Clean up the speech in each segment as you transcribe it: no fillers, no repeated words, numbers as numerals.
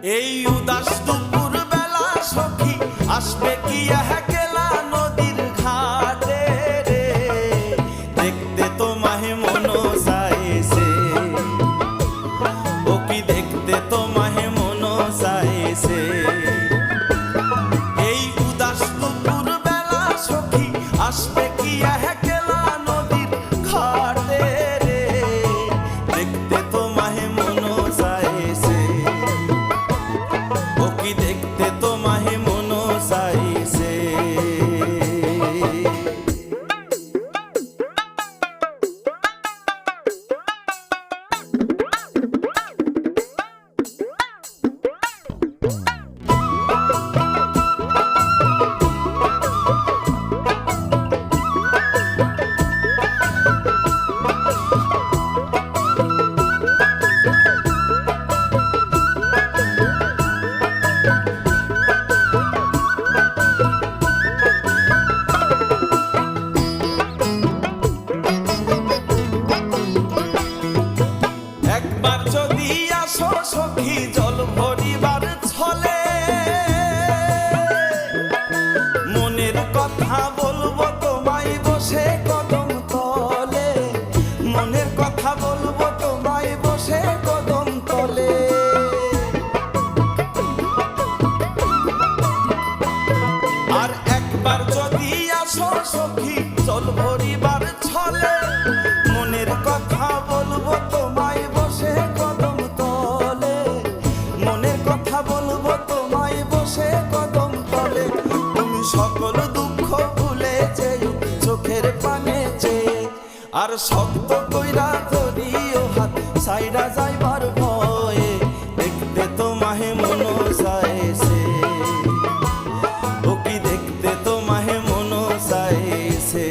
এই উদাস দুপুর বেলা সখী আসবে কি একলা নদীর ঘাটে রে, দেখতে তোমায় মন চাইছে, ও কি দেখতে তোমায় মন চাইছে। এই উদাস দুপুর বেলা সখী আসবে কি একলা নদীর ঘাটে রে, দেখতে তোমায় মন চাইছে, ও কি দেখতে তোমায় মন চাইছে। একবার যদি আসো সখী জল ভরিবার ছলে, মনের কথা বলবো তোমায় বসে কদম তলে, মনের কথা বলবো তোমায় বসে কদম তলে। আর একবার যদি আসো সখী জল ভরিবার ছলে, মনের কথা বলবো তোমায় বসে কদম তলে, মনের কথা বলবো তোমায় বসে কদম তলে। তুমি সকল দুঃখ ভুলে যেও চোখের পানে চেয়ে, আর শক্ত কইরা ধরিও হাত সাইরা যাইবার ভয়ে, দেখতে তোমায় মন চাইছে, ও কি দেখতে তোমায় মন চাইছে।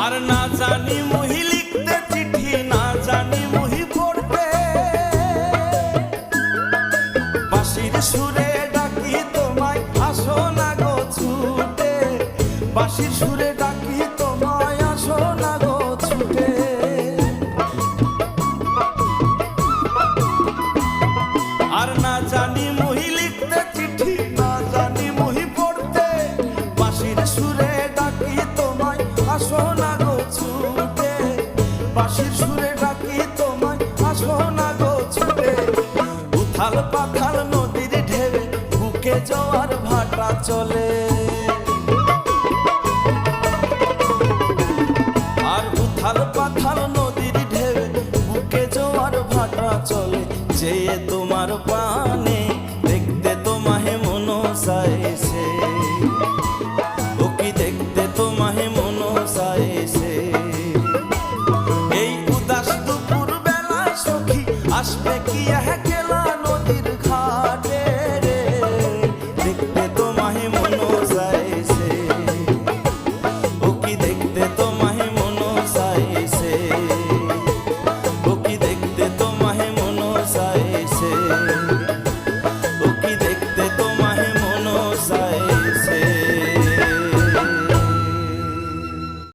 আর না জানি মহি লিখতে চিঠি, না জানি মহি পড়তে, বাঁশির সুরে ডাকি তোমায় আসো না গো ছুটে, বাঁশির সুরে ডাকি তোমায় আসো না গো ছুটে। আর না জানি মহি লিখতে চিঠি, না জানি মহি পড়তে, বাঁশির সুরে ডাকি তোমায় আসো না গো ছুটে, বাঁশির সুরে ডাকি তোমায় আসো না গো ছুটে। উথাল পাথাল নদীর ঢেউয়ে বুকে জোয়ার ভাটা চলে, আর উথাল পাথাল নদীর ঢেউয়ে বুকে জোয়ার ভাটা চলে, চেয়ে তোমার পানে